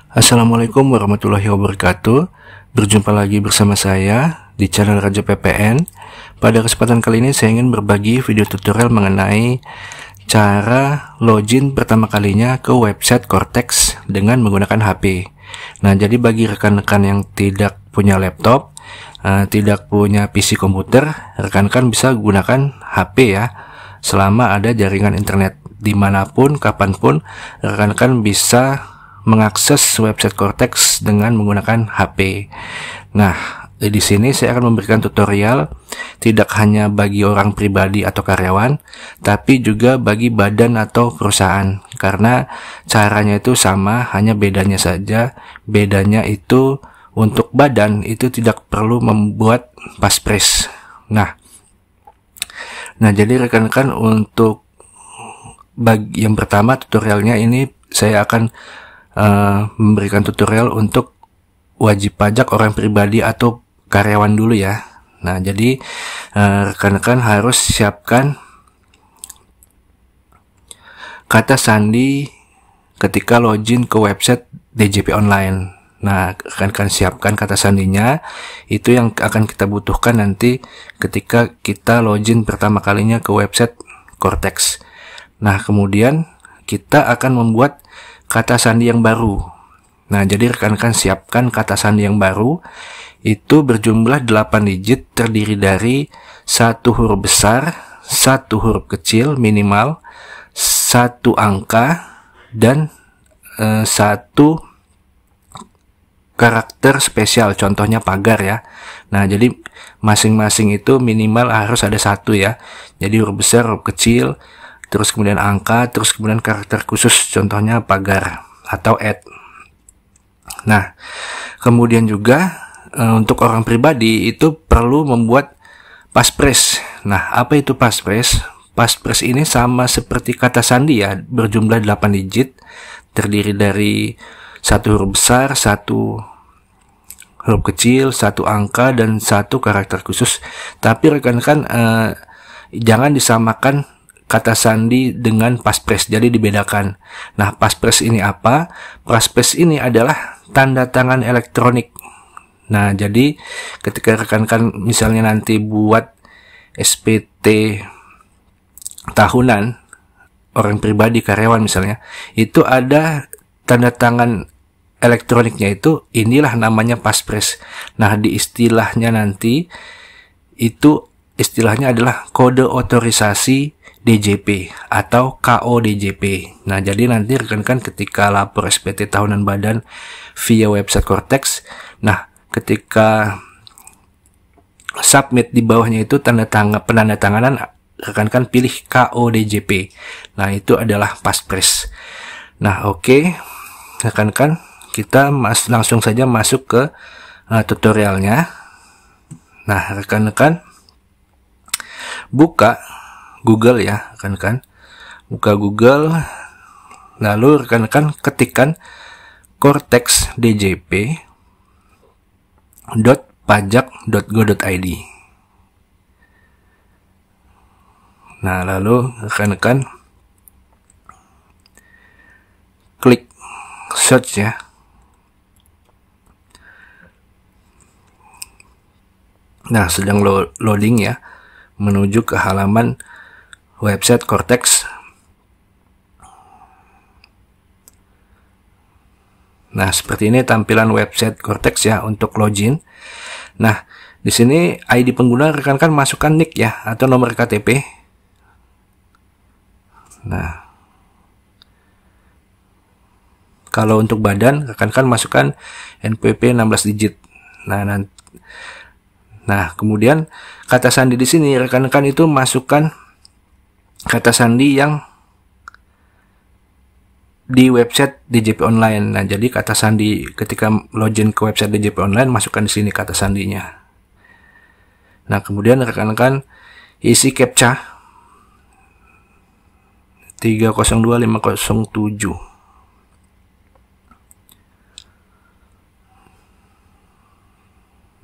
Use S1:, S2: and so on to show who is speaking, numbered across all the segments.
S1: Assalamualaikum warahmatullahi wabarakatuh. Berjumpa lagi bersama saya di channel Raja PPN. Pada kesempatan kali ini saya ingin berbagi video tutorial mengenai cara login pertama kalinya ke website Cortex dengan menggunakan HP. Nah, jadi bagi rekan-rekan yang tidak punya laptop, tidak punya PC komputer, rekan-rekan bisa gunakan HP ya. Selama ada jaringan internet dimanapun, kapanpun, rekan-rekan bisa mengakses website Cortex dengan menggunakan HP. Nah, di sini saya akan memberikan tutorial tidak hanya bagi orang pribadi atau karyawan, tapi juga bagi badan atau perusahaan. Karena caranya itu sama, hanya bedanya saja. Bedanya itu untuk badan itu tidak perlu membuat passphrase. Nah, jadi rekan-rekan untuk bagi yang pertama tutorialnya ini saya akan memberikan tutorial untuk wajib pajak orang pribadi atau karyawan dulu ya. Nah, jadi rekan-rekan harus siapkan kata sandi ketika login ke website DJP online. Nah, rekan-rekan siapkan kata sandinya, itu yang akan kita butuhkan nanti ketika kita login pertama kalinya ke website Cortex. Nah, kemudian kita akan membuat kata sandi yang baru. Nah, jadi rekan-rekan siapkan kata sandi yang baru, itu berjumlah 8 digit, terdiri dari 1 huruf besar, 1 huruf kecil minimal, 1 angka, dan 1 karakter spesial, contohnya pagar ya. Nah, jadi masing-masing itu minimal harus ada 1 ya. Jadi huruf besar, huruf kecil, terus kemudian angka, terus kemudian karakter khusus, contohnya pagar atau add. Nah, kemudian juga untuk orang pribadi itu perlu membuat passphrase. Nah, apa itu passphrase? Passphrase ini sama seperti kata sandi ya, berjumlah 8 digit, terdiri dari 1 huruf besar, 1 huruf kecil, 1 angka, dan 1 karakter khusus. Tapi rekan-rekan jangan disamakan kata sandi dengan passphrase, jadi dibedakan. Nah, passphrase ini apa? Passphrase ini adalah tanda tangan elektronik. Nah, jadi ketika rekan-rekan misalnya nanti buat SPT tahunan, orang pribadi, karyawan misalnya, itu ada tanda tangan elektroniknya, itu inilah namanya passphrase. Nah, di istilahnya nanti itu istilahnya adalah kode otorisasi DJP atau KODJP. Nah, jadi nanti rekan-rekan ketika lapor SPT tahunan badan via website Cortex, nah ketika submit di bawahnya itu penandatanganan, rekan-rekan pilih KODJP. Nah, itu adalah passphrase. Nah, oke. Rekan-rekan, kita langsung saja masuk ke tutorialnya. Nah, rekan-rekan buka Google ya, rekan-rekan. Buka Google, lalu rekan-rekan ketikkan cortexdjp.pajak.go.id. Nah, lalu rekan-rekan klik search ya. Nah, sedang loading ya, menuju ke halaman website Cortex. Nah, seperti ini tampilan website Cortex ya untuk login. Nah, di sini ID pengguna rekan-rekan masukkan NIK ya atau nomor KTP. Nah, kalau untuk badan rekan-rekan masukkan NPWP 16 digit. Nah, kemudian kata sandi di sini rekan-rekan itu masukkan kata sandi yang di website DJP online. Nah, jadi kata sandi ketika login ke website DJP online, masukkan di sini kata sandinya. Nah, kemudian rekan-rekan isi captcha 302507.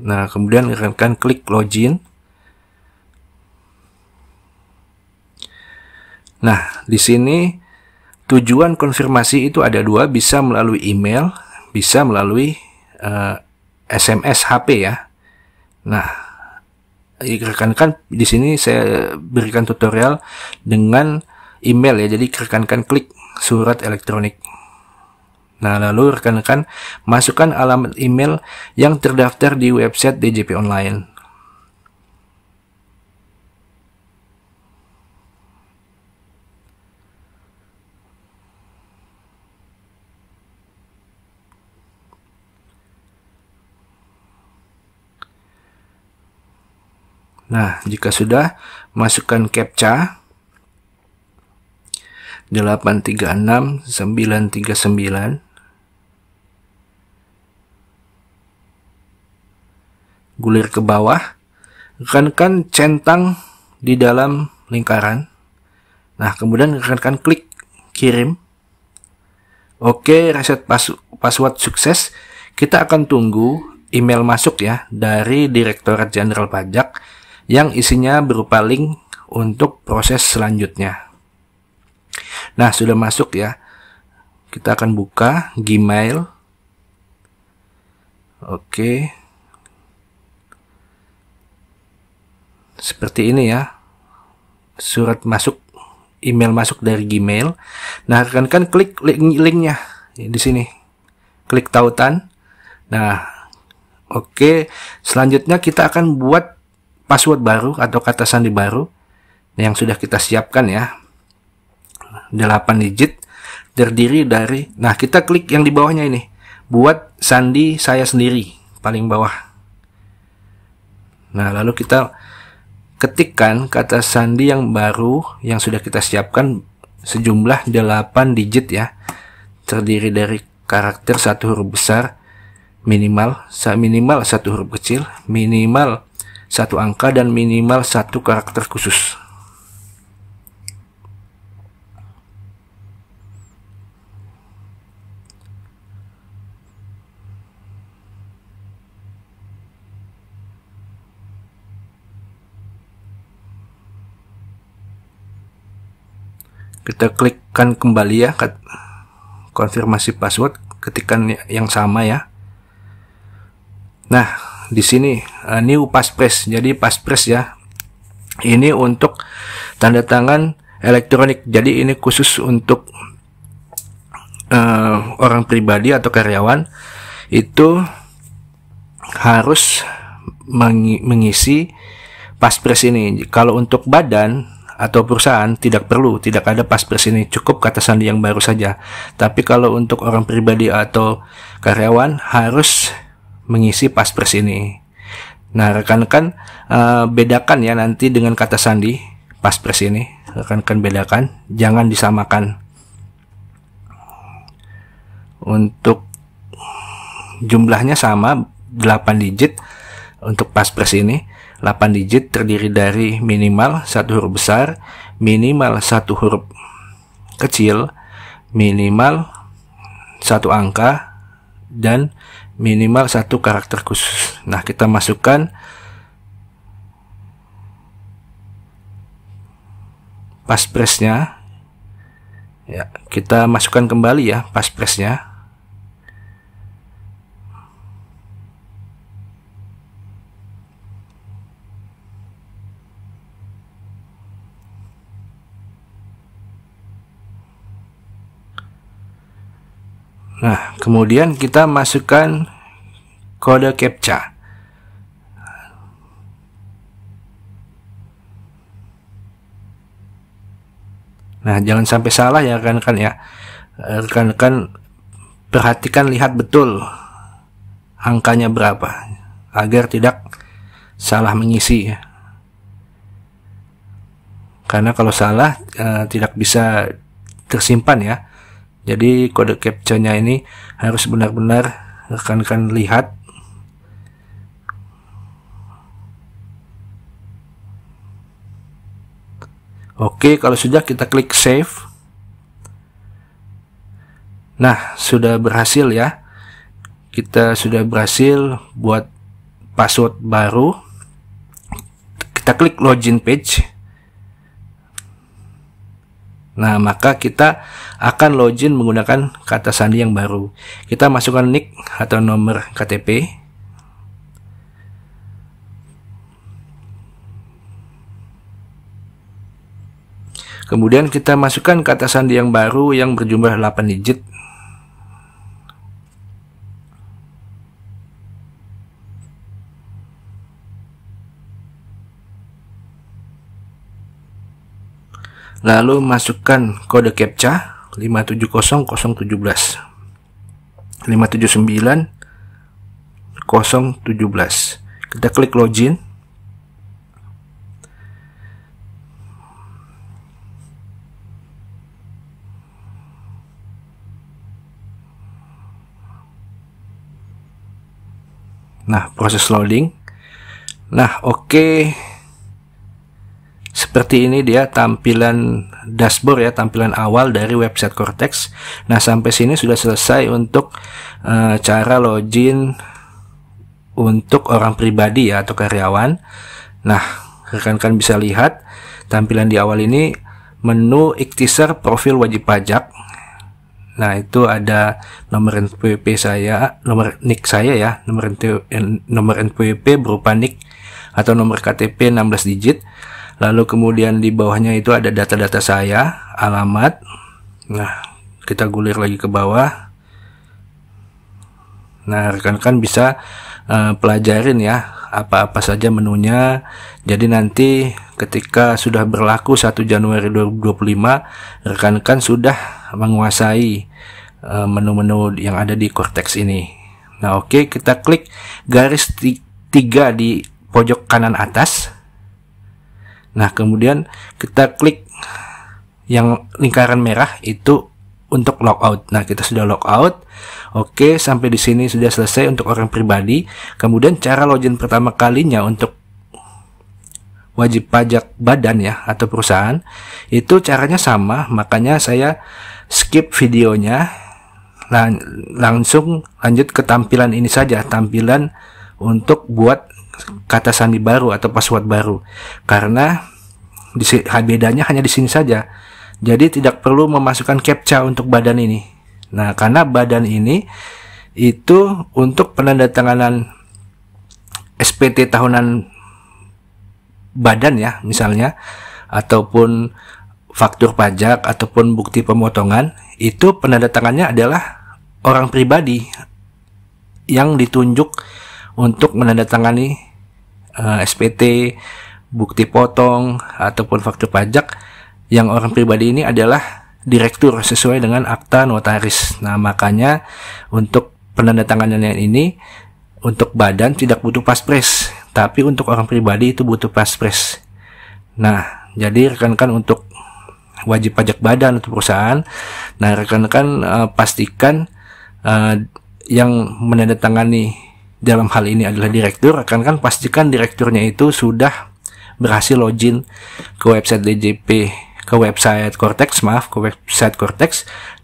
S1: Nah, kemudian rekan-rekan klik login. Nah, di sini tujuan konfirmasi itu ada 2, bisa melalui email, bisa melalui SMS HP ya. Nah, rekan-rekan di sini saya berikan tutorial dengan email ya. Jadi rekan-rekan klik surat elektronik. Nah, lalu rekan-rekan masukkan alamat email yang terdaftar di website DJP Online. Nah, jika sudah, masukkan CAPTCHA 836939, gulir ke bawah, rekan-rekan centang di dalam lingkaran. Nah, kemudian rekan-rekan klik kirim. Oke, reset password sukses. Kita akan tunggu email masuk ya dari Direktorat Jenderal Pajak yang isinya berupa link untuk proses selanjutnya. Nah, sudah masuk ya. Kita akan buka Gmail. Oke. Seperti ini ya. Surat masuk, email masuk dari Gmail. Nah, rekan-rekan klik linknya di sini. Klik tautan. Nah, oke. Selanjutnya kita akan buat password baru atau kata sandi baru yang sudah kita siapkan ya. 8 digit terdiri dari, nah kita klik yang di bawahnya ini, buat sandi saya sendiri, paling bawah. Nah, lalu kita ketikkan kata sandi yang baru yang sudah kita siapkan sejumlah 8 digit ya, terdiri dari karakter 1 huruf besar, minimal 1 huruf kecil, minimal 1 angka, dan minimal 1 karakter khusus. Kita klikkan kembali ya, konfirmasi password, ketikkan yang sama ya. Nah, di sini new passphrase. Jadi passphrase ya, ini untuk tanda tangan elektronik. Jadi ini khusus untuk orang pribadi atau karyawan itu harus mengisi passphrase ini. Kalau untuk badan atau perusahaan tidak ada passphrase ini, cukup kata sandi yang baru saja. Tapi kalau untuk orang pribadi atau karyawan harus mengisi passphrase ini. Nah, rekan-rekan bedakan ya nanti dengan kata sandi passphrase ini. Rekan-rekan bedakan, jangan disamakan. Untuk jumlahnya sama, 8 digit untuk passphrase ini. 8 digit terdiri dari minimal 1 huruf besar, minimal 1 huruf kecil, minimal 1 angka, dan minimal 1 karakter khusus. Nah, kita masukkan passphrase-nya ya, kita masukkan kembali ya passphrase-nya. Nah, kemudian kita masukkan kode CAPTCHA. Nah, jangan sampai salah ya rekan-rekan ya. Rekan-rekan perhatikan, lihat betul angkanya berapa agar tidak salah mengisi ya. Karena kalau salah tidak bisa tersimpan ya. Jadi kode CAPTCHA-nya ini harus benar-benar rekan-rekan lihat. Oke, kalau sudah kita klik save. Nah, sudah berhasil ya. Kita sudah berhasil buat password baru. Kita klik login page. Nah, maka kita akan login menggunakan kata sandi yang baru. Kita masukkan NIK atau nomor KTP. Kemudian kita masukkan kata sandi yang baru yang berjumlah 8 digit. Lalu masukkan kode captcha 5700017 579 017. Kita klik login. Nah, proses loading. Nah, oke. Seperti ini dia tampilan dashboard ya, tampilan awal dari website Cortex. Nah, sampai sini sudah selesai untuk cara login untuk orang pribadi ya atau karyawan. Nah, rekan-rekan bisa lihat tampilan di awal ini menu Ikhtisar profil wajib pajak. Nah, itu ada nomor NPWP saya, nomor NIK saya ya, nomor NPWP berupa NIK atau nomor KTP 16 digit. Lalu kemudian di bawahnya itu ada data-data saya, alamat. Nah, kita gulir lagi ke bawah. Nah, rekan-rekan bisa pelajarin ya apa-apa saja menunya. Jadi nanti ketika sudah berlaku 1 Januari 2025, rekan-rekan sudah menguasai menu-menu yang ada di Cortex ini. Nah, oke, kita klik garis 3 di pojok kanan atas. Nah, kemudian kita klik yang lingkaran merah itu untuk logout. Nah, kita sudah logout. Oke, sampai di sini sudah selesai untuk orang pribadi. Kemudian cara login pertama kalinya untuk wajib pajak badan ya atau perusahaan itu caranya sama, makanya saya skip videonya. Langsung lanjut ke tampilan ini saja, tampilan untuk buat kata sandi baru atau password baru, karena bedanya hanya di sini saja. Jadi tidak perlu memasukkan captcha untuk badan ini. Nah, karena badan ini itu untuk penandatanganan SPT tahunan badan ya misalnya, ataupun faktur pajak ataupun bukti pemotongan, itu penandatangannya adalah orang pribadi yang ditunjuk untuk menandatangani SPT, bukti potong, ataupun faktur pajak. Yang orang pribadi ini adalah direktur sesuai dengan akta notaris. Nah, makanya untuk penandatanganan ini untuk badan tidak butuh paspres, tapi untuk orang pribadi itu butuh paspres. Nah, jadi rekan-rekan untuk wajib pajak badan atau perusahaan, nah rekan-rekan pastikan yang menandatangani dalam hal ini adalah direktur. Rekan-rekan pastikan direkturnya itu sudah berhasil login ke website DJP, ke website Cortex,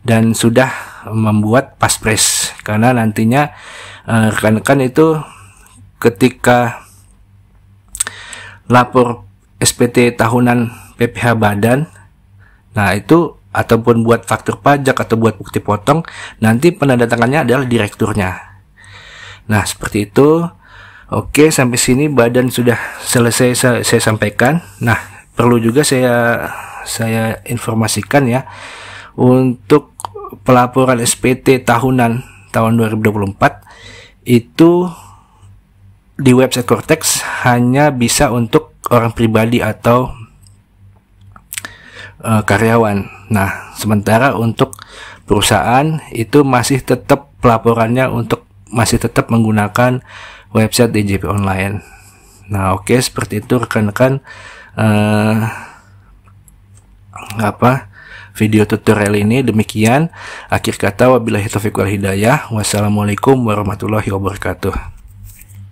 S1: dan sudah membuat paspres. Karena nantinya rekan-rekan itu ketika lapor SPT tahunan PPh badan, nah itu ataupun buat faktur pajak atau buat bukti potong, nanti penandatangannya adalah direkturnya. Nah, seperti itu. Oke, sampai sini badan sudah selesai saya sampaikan. Nah, perlu juga saya informasikan ya, untuk pelaporan SPT tahunan tahun 2024 itu di website Cortex hanya bisa untuk orang pribadi atau karyawan. Nah, sementara untuk perusahaan itu masih tetap pelaporannya masih tetap menggunakan website DJP online. Nah, oke, seperti itu rekan-rekan video tutorial ini. Demikian akhir kata, wabillahi taufiq wal hidayah. Wassalamualaikum warahmatullahi wabarakatuh.